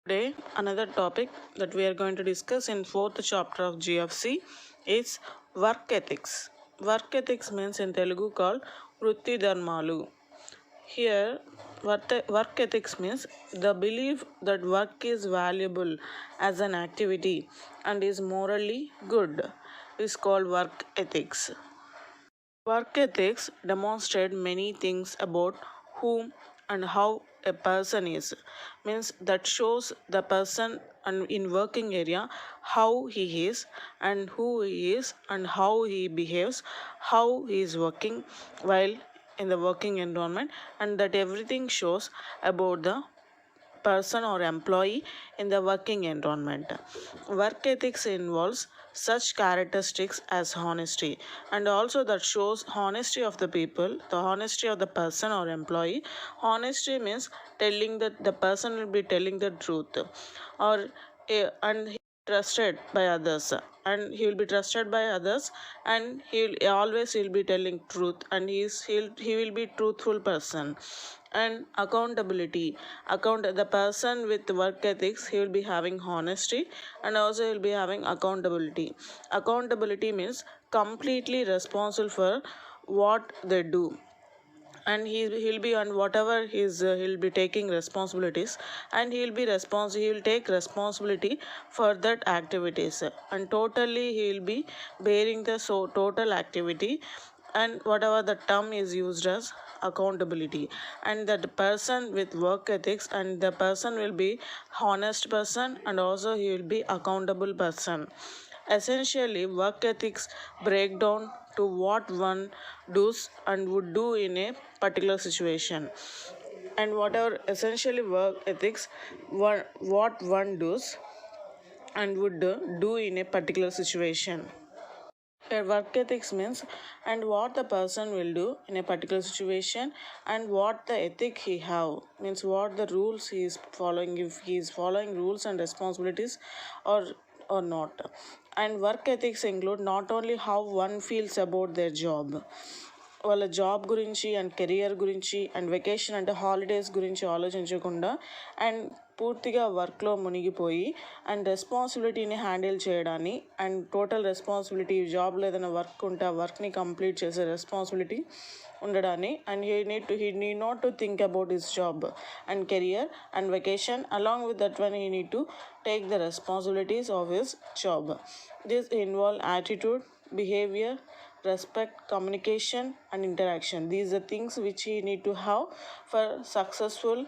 Today, another topic that we are going to discuss in fourth chapter of GFC is work ethics. Work ethics means in Telugu called Vritti Dharmalu. Here, work ethics means the belief that work is valuable as an activity and is morally good is called work ethics. Work ethics demonstrate many things about whom and how a person is. Means that shows the person and in working area how he is and who he is and how he behaves, how he is working while in the working environment, and that everything shows about the person or employee in the working environment. Work ethics involves such characteristics as honesty, and also that shows honesty of the people, the honesty of the person or employee. Honesty means telling that the person will be telling the truth, or and he trusted by others, and he will be trusted by others, and he will be telling truth, and he will be truthful person. And accountability, the person with work ethics, he will be having honesty, and also he will be having accountability. Accountability means completely responsible for what they do, and he'll be on whatever he'll be taking responsibilities, and he'll take responsibility for that activities, and totally he'll be bearing the total activity, and whatever the term is used as accountability. And that person with work ethics, and the person will be honest person, and also he will be accountable person. Essentially, work ethics break down to what one does and would do in a particular situation. And whatever essentially work ethics, what one does and would do in a particular situation. Work ethics means and what the person will do in a particular situation, and what the ethic he have means what the rules he is following, if he is following rules and responsibilities or not. And work ethics include not only how one feels about their job, వాళ్ళ job గురించి and career గురించి and vacation అంటే holidays గురించి ఆలోచించకుండా and పూర్తిగా వర్క్లో మునిగిపోయి and రెస్పాన్సిబిలిటీని handle చేయడాన్ని, అండ్ టోటల్ రెస్పాన్సిబిలిటీ జాబ్లో ఏదైనా వర్క్ ఉంటే ఆ వర్క్ని కంప్లీట్ చేసే రెస్పాన్సిబిలిటీ ఉండడాన్ని. And he need not to think about his job and career and vacation, along with that one he need to take the responsibilities of his job. This involve attitude, behavior, respect, communication and interaction. These are things which he need to have for successful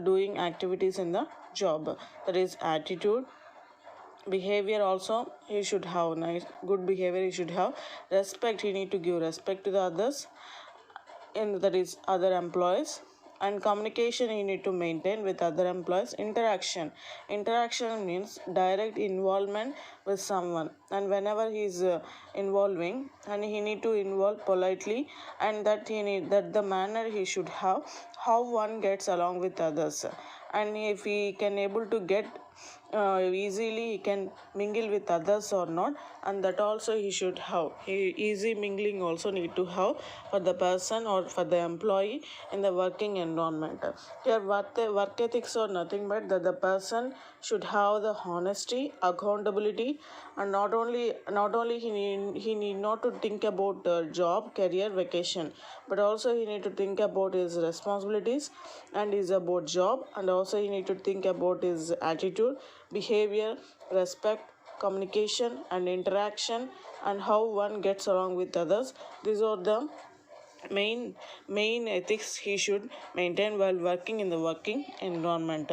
doing activities in the job. That is attitude, behavior also he should have nice good behavior, he should have respect, he need to give respect to the others, and that is other employees. And communication you need to maintain with other employees. Interaction means direct involvement with someone, and whenever he is involving, and he need to involve politely, and that the manner he should have how one gets along with others, and if he can able to get easily he can mingle with others or not, and that also he should have. Easy mingling also need to have for the person or for the employee in the working environment. Here work ethics are nothing but that the person should have the honesty, accountability, and not only he need not to think about job, career, vacation, but also he need to think about his responsibilities and is about job, and also he need to think about his attitude, behavior, respect, communication and interaction, and how one gets along with others. These are the main ethics he should maintain while working in the working environment.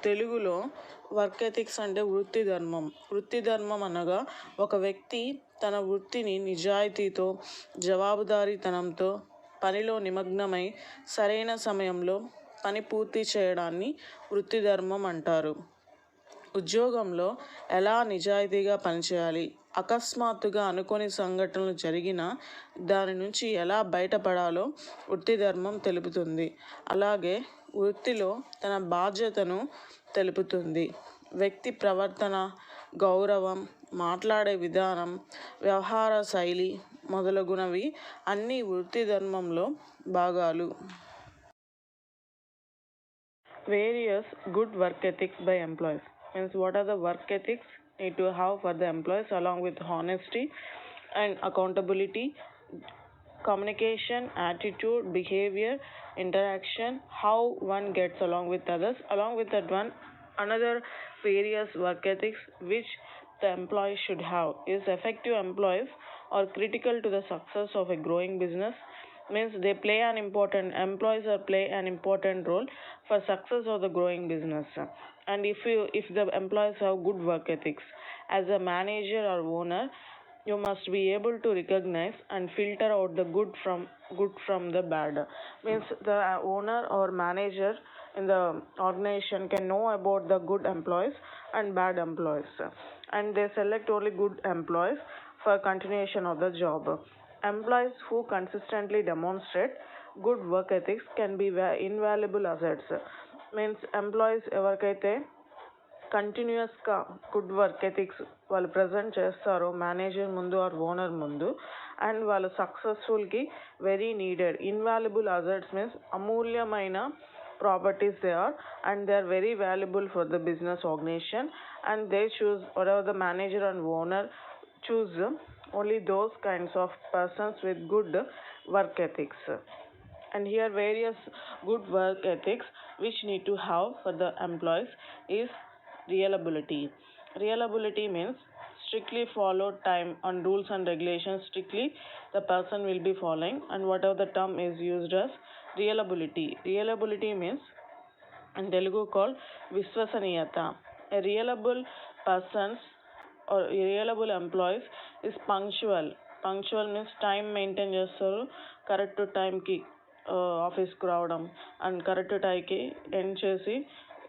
తెలుగులో work ethics అంటే వృత్తి ధర్మం అనగా ఒక వ్యక్తి తన వృత్తిని నిజాయితీతో, జవాబుదారీతనంతో పనిలో నిమగ్నమై సరైన సమయంలో పని పూర్తి చేయడాన్ని వృత్తి ధర్మం అంటారు. ఉద్యోగంలో ఎలా నిజాయితీగా పనిచేయాలి, అకస్మాత్తుగా అనుకోని సంఘటనలు జరిగినా దాని నుంచి ఎలా బయటపడాలో వృత్తి ధర్మం తెలుపుతుంది. అలాగే వృత్తిలో తన బాధ్యతను తెలుపుతుంది. వ్యక్తి ప్రవర్తన, గౌరవం, మాట్లాడే విధానం, వ్యవహార శైలి మొదలగునవి అన్నీ వృత్తి ధర్మంలో భాగాలు. various good work ethics by employees. Means what are the work ethics need to have for the employees along with honesty and accountability, communication, attitude, behavior, interaction, how one gets along with others. Along with that one, another various work ethics which the employees should have is effective employees are critical to the success of a growing business. Means they play an important employees or play an important role for success of the growing business. And if the employees have good work ethics, as a manager or owner, you must be able to recognize and filter out the good from the bad. Means the owner or manager in the organization can know about the good employees and bad employees, and they select only good employees for continuation of the job. Employees who consistently demonstrate good work ethics can be invaluable assets. Means employees ఎవరికైతే కంటిన్యూస్గా good work ethics వాళ్ళు present చేస్తారో manager ముందు or owner ముందు, and వాళ్ళు సక్సెస్ఫుల్కి very needed invaluable assets means అమూల్యమైన properties they are, and they are very valuable for the business organisation, and they choose whatever the manager and owner choose only those kinds of persons with good work ethics. And here various good work ethics which need to have for the employees is reliability. Reliability means strictly follow time and rules and regulations strictly the person will be following, and whatever the term is used as reliability. Reliability means in Telugu called Viswasaniyata. A reliable persons or reliable employees is punctual. Punctual means time maintain చేస్తారు, correct టైంకి ఆఫీస్కి రావడం and correct టైంకి end చేసి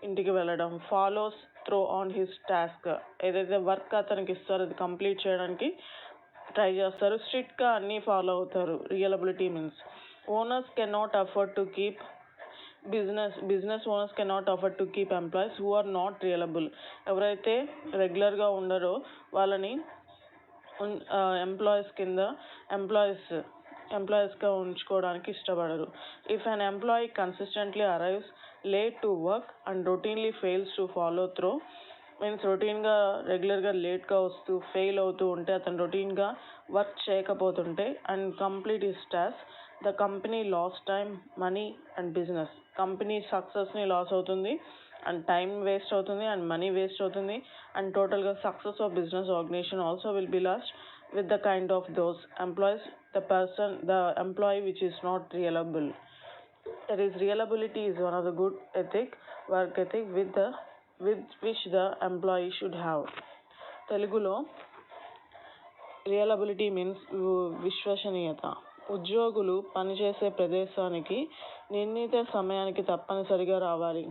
ఇంటికి వెళ్ళడం, follows through on his task. ఏదైతే work అతనికి ఇస్తారో అది కంప్లీట్ చేయడానికి ట్రై చేస్తారు, స్ట్రిక్ట్గా అన్నీ ఫాలో అవుతారు. Reliability means owners can not afford to keep business owners cannot afford to keep employees who are not reliable. ఎవరైతే రెగ్యులర్గా ఉండరో వాళ్ళని ఎంప్లాయీస్ కింద ఎంప్లాయీస్గా ఉంచుకోవడానికి ఇష్టపడరు. If an employee consistently arrives late to work and routinely fails to follow through, means రొటీన్గా రెగ్యులర్గా లేట్గా వస్తూ ఫెయిల్ అవుతూ ఉంటే, అతను రొటీన్గా వర్క్ చేయకపోతుంటే and complete his task, the company lose time, money and business. Company సక్సెస్ని లాస్ అవుతుంది, అండ్ టైం వేస్ట్ అవుతుంది, అండ్ మనీ వేస్ట్ అవుతుంది, అండ్ టోటల్గా success of business organisation also will be lost with the kind of those employees, the employee which is not reliable. That is, reliability is one of the good work ethic with which the employee should have. Telugulo reliability means విశ్వసనీయత. ఉద్యోగులు పనిచేసే ప్రదేశానికి నిర్ణీత సమయానికి తప్పనిసరిగా రావాలి.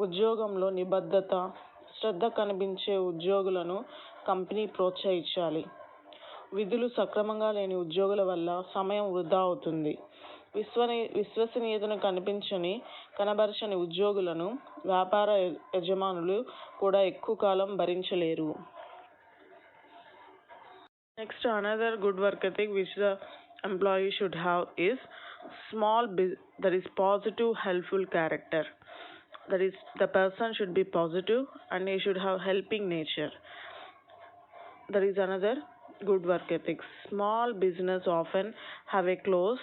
ఉద్యోగంలో నిబద్ధత, శ్రద్ధ కనిపించే ఉద్యోగులను కంపెనీ ప్రోత్సహించాలి. విధులు సక్రమంగా లేని ఉద్యోగుల వల్ల సమయం వృధా అవుతుంది. విశ్వసనీయతను కనబరచని ఉద్యోగులను వ్యాపార యజమానులు కూడా ఎక్కువ కాలం భరించలేరు. Next, another good work ethic which the employee should have is that is positive, helpful character. That is, the person should be positive and he should have helping nature. That is another good work ethic. Small business often have a close,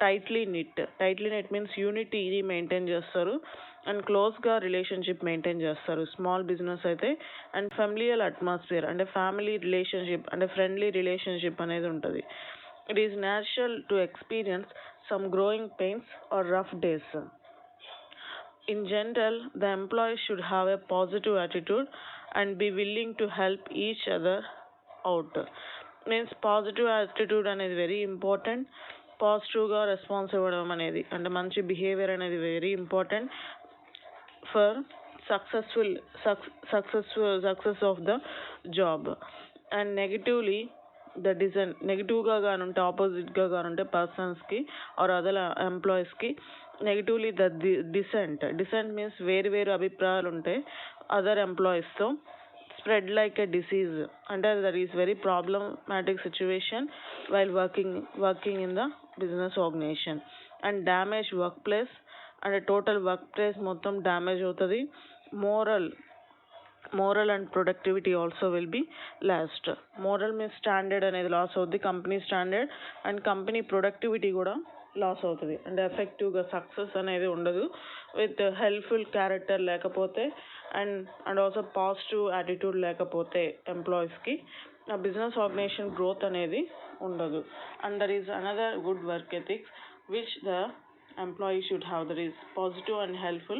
tightly knit means unity maintain చేస్తారు అండ్ క్లోజ్గా relationship maintain చేస్తారు small business అయితే. And familiar atmosphere అంటే family relationship అంటే friendly relationship అనేది ఉంటుంది. It is natural to experience some growing pains or rough days. In general, the employees should have a positive attitude and be willing to help each other out. Means positive attitude అనేది very important. పాజిటివ్గా response ఇవ్వడం అనేది అంటే మంచి behaviour అనేది very important for success of the job. And నెగిటివ్గా కానుంటే ఆపోజిట్గా కానుంటే పర్సన్స్కి ఆర్ అదర్ ఎంప్లాయీస్కి నెగిటివ్లీ డిసెంట్ మీన్స్ వేరు అభిప్రాయాలు ఉంటాయి అదర్ ఎంప్లాయీస్తో. స్ప్రెడ్ లైక్ ఎ డిసీజ్ అంటే that is very problematic situation while working in the business organisation. And damage work place and total work place మొత్తం డ్యామేజ్ అవుతుంది. Morale and productivity also will be lost. Moral means standard అనేది loss అవుద్ది, company standard and company productivity కూడా loss అవుతుంది. And ఎఫెక్టివ్గా success అనేది ఉండదు. With helpful character లేకపోతే అండ్ ఆల్సో పాజిటివ్ యాటిట్యూడ్ లేకపోతే ఎంప్లాయీస్కి ఆ బిజినెస్ ఆర్గనైజేషన్ గ్రోత్ అనేది ఉండదు. And there is another good work ethics which the employee should have, that is positive and helpful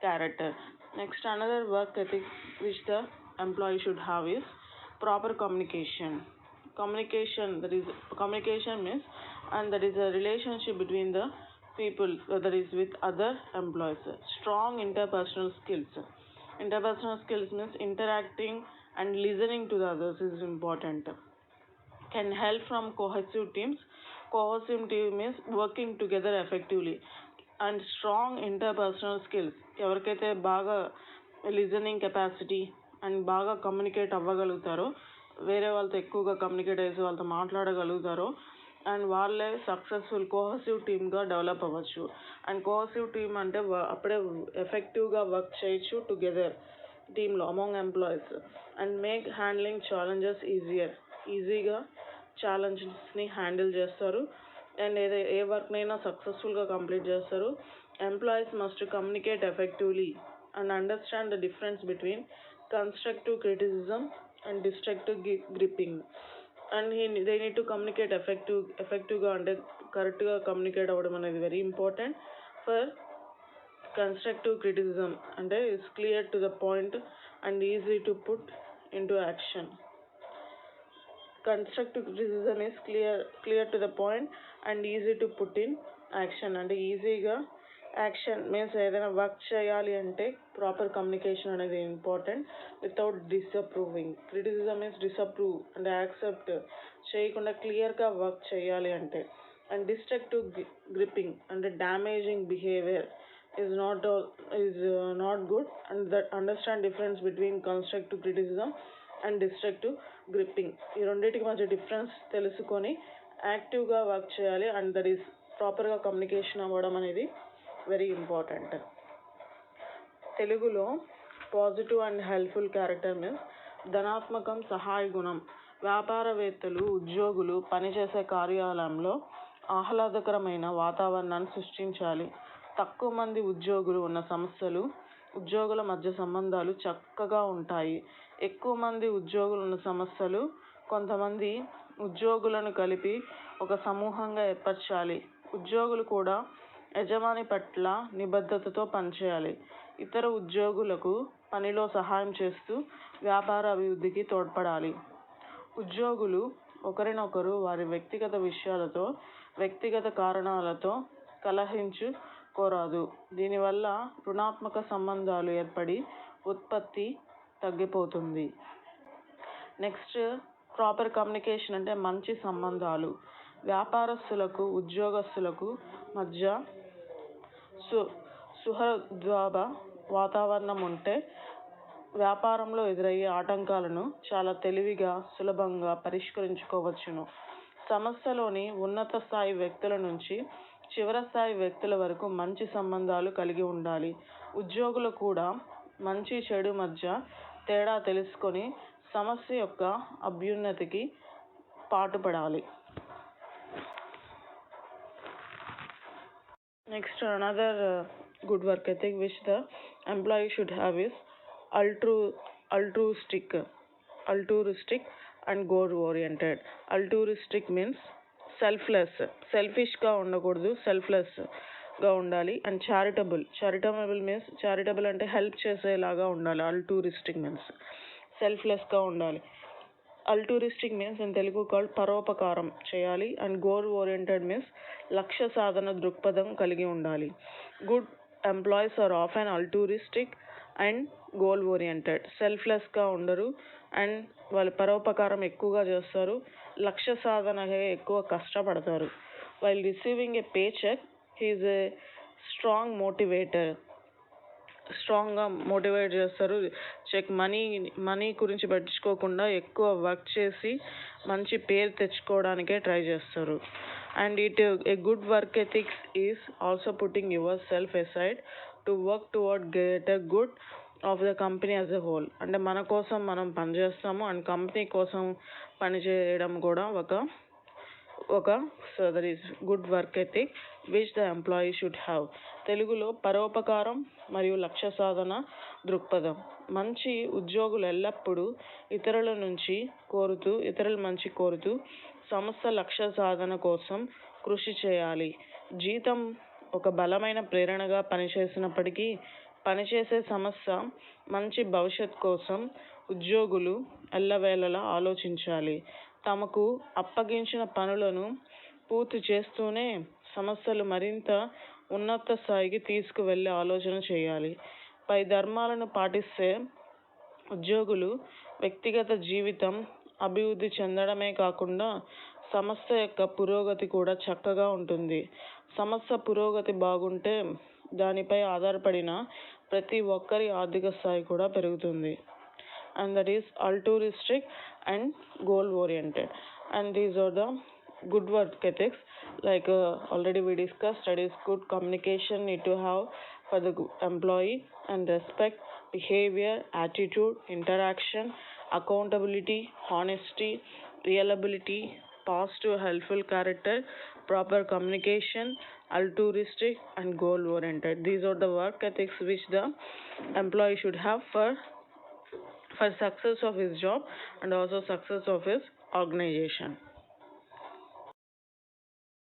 character. Next, another work ethic which the employee should have is proper communication. That is communication means, and that is a relationship between the people, whether is with other employees. Strong interpersonal skills means interacting and listening to the others is important. Can help from cohesive teams. Cohesive team means working together effectively. And strong interpersonal skills, ఎవరికైతే బాగా listening capacity and బాగా communicate అవ్వగలుగుతారో, వేరే వాళ్ళతో ఎక్కువగా communicate చేసి వాళ్ళతో మాట్లాడగలుగుతారో and వాళ్ళే successful cohesive టీమ్గా డెవలప్ అవ్వచ్చు. అండ్ కోహెసివ్ టీమ్ అంటే అప్పుడే ఎఫెక్టివ్గా వర్క్ చేయొచ్చు టుగెదర్ టీంలో among employees. And make handling challenges ఈజీగా ఛాలెంజెస్ని హ్యాండిల్ చేస్తారు. అండ్ ఏ వర్క్నైనా సక్సెస్ఫుల్గా కంప్లీట్ చేస్తారు. Employees must communicate effectively and understand the difference between constructive criticism and destructive griping. And they need to communicate ఎఫెక్టివ్గా అంటే కరెక్ట్గా కమ్యూనికేట్ అవ్వడం అనేది very important. For constructive criticism అంటే it's clear to the point and easy to put into action. Constructive criticism is clear to the point and easy to put in action. అంటే ఈజీగా action means ఏదైనా work చేయాలి అంటే proper communication అనేది important without disapproving. Criticism means disapprove అంటే accept చేయకుండా క్లియర్గా work చేయాలి అంటే. అండ్ డిస్ట్రక్టివ్ గ్రిప్పింగ్ అంటే damaging behaviour is not good. And that understand difference between constructive criticism and destructive griping. ఈ రెండింటికి మధ్య డిఫరెన్స్ తెలుసుకొని యాక్టివ్గా వర్క్ చేయాలి. అండ్ దట్ ఈస్ ప్రాపర్గా కమ్యూనికేషన్ అవ్వడం అనేది వెరీ ఇంపార్టెంట్. తెలుగులో positive and helpful character means ధనాత్మకం, సహాయ గుణం. వ్యాపారవేత్తలు, ఉద్యోగులు పనిచేసే కార్యాలయంలో ఆహ్లాదకరమైన వాతావరణాన్ని సృష్టించాలి. తక్కువ మంది ఉద్యోగులు ఉన్న సంస్థలు ఉద్యోగుల మధ్య సంబంధాలు చక్కగా ఉంటాయి. ఎక్కువ మంది ఉద్యోగులు ఉన్న సంస్థలు కొంతమంది ఉద్యోగులను కలిపి ఒక సమూహంగా ఏర్పరచాలి. ఉద్యోగులు కూడా యజమాని పట్ల నిబద్ధతతో పనిచేయాలి. ఇతర ఉద్యోగులకు పనిలో సహాయం చేస్తూ వ్యాపార అభివృద్ధికి తోడ్పడాలి. ఉద్యోగులు ఒకరినొకరు వారి వ్యక్తిగత విషయాలతో, వ్యక్తిగత కారణాలతో కలహించుకోరాదు. దీనివల్ల రుణాత్మక సంబంధాలు ఏర్పడి ఉత్పత్తి తగ్గిపోతుంది. నెక్స్ట్, ప్రాపర్ కమ్యూనికేషన్ అంటే మంచి సంబంధాలు. వ్యాపారస్తులకు, ఉద్యోగస్తులకు మధ్య సుహృద్భావ వాతావరణం ఉంటే వ్యాపారంలో ఎదురయ్యే ఆటంకాలను చాలా తెలివిగా, సులభంగా పరిష్కరించుకోవచ్చును. సంస్థలోని ఉన్నత స్థాయి వ్యక్తుల నుంచి చివరి స్థాయి వ్యక్తుల వరకు మంచి సంబంధాలు కలిగి ఉండాలి. ఉద్యోగులు కూడా మంచి చెడు మధ్య తేడా తెలుసుకొని సంస్థ యొక్క అభ్యున్నతికి పాటుపడాలి. Next, another good work ethic which the employee should have is altruistic and goal oriented. Altruistic means సెల్ఫిష్గా ఉండకూడదు, సెల్ఫ్లెస్గా ఉండాలి. అండ్ చారిటబుల్ మీన్స్ చారిటబుల్ అంటే హెల్ప్ చేసేలాగా ఉండాలి. altruistic మీన్స్ సెల్ఫ్లెస్గా ఉండాలి. altruistic means in Telugu called పరోపకారం చేయాలి. అండ్ గోల్ ఓరియంటెడ్ మీన్స్ లక్ష్య సాధన దృక్పథం కలిగి ఉండాలి. Good employees are often altruistic and goal oriented. సెల్ఫ్లెస్గా ఉండరు అండ్ వాళ్ళు పరోపకారం ఎక్కువగా చేస్తారు, లక్ష్య సాధనగా ఎక్కువ కష్టపడతారు. While receiving a pay check he is a స్ట్రాంగ్గా మోటివేట్ చేస్తారు. చెక్ మనీ గురించి పట్టించుకోకుండా ఎక్కువ వర్క్ చేసి మంచి పేరు తెచ్చుకోవడానికే ట్రై చేస్తారు. and a good work ethics is also putting yourself aside to work toward greater good of the company as a whole. అంటే మన కోసం మనం పనిచేస్తాము అండ్ కంపెనీ కోసం పనిచేయడం కూడా so that is good work ethic which the employee should have. తెలుగులో పరోపకారం మరియు లక్ష్య సాధన దృక్పథం. మంచి ఉద్యోగులు ఎల్లప్పుడూ ఇతరుల మంచి కోరుతూ సంస్థ లక్ష్య సాధన కోసం కృషి చేయాలి. జీతం ఒక బలమైన ప్రేరణగా పనిచేసినప్పటికీ పనిచేసే సంస్థ మంచి భవిష్యత్ కోసం ఉద్యోగులు ఎల్లవేళలా ఆలోచించాలి. తమకు అప్పగించిన పనులను పూర్తి చేస్తూనే సంస్థలు మరింత ఉన్నత స్థాయికి తీసుకువెళ్ళే ఆలోచన చేయాలి. పై ధర్మాలను పాటిస్తే ఉద్యోగులు వ్యక్తిగత జీవితం అభివృద్ధి చెందడమే కాకుండా సంస్థ యొక్క పురోగతి కూడా చక్కగా ఉంటుంది. సంస్థ పురోగతి బాగుంటే దానిపై ఆధారపడిన ప్రతి ఒక్కరి ఆర్థిక స్థాయి కూడా పెరుగుతుంది. And that is altruistic and goal oriented, and these are the good work ethics. Like already we discussed, that is good communication need to have for the employee, and respect, behavior, attitude, interaction, accountability, honesty, reliability, positive helpful character, proper communication, altruistic and goal oriented. These are the work ethics which the employee should have for success of his job and also success of his organization.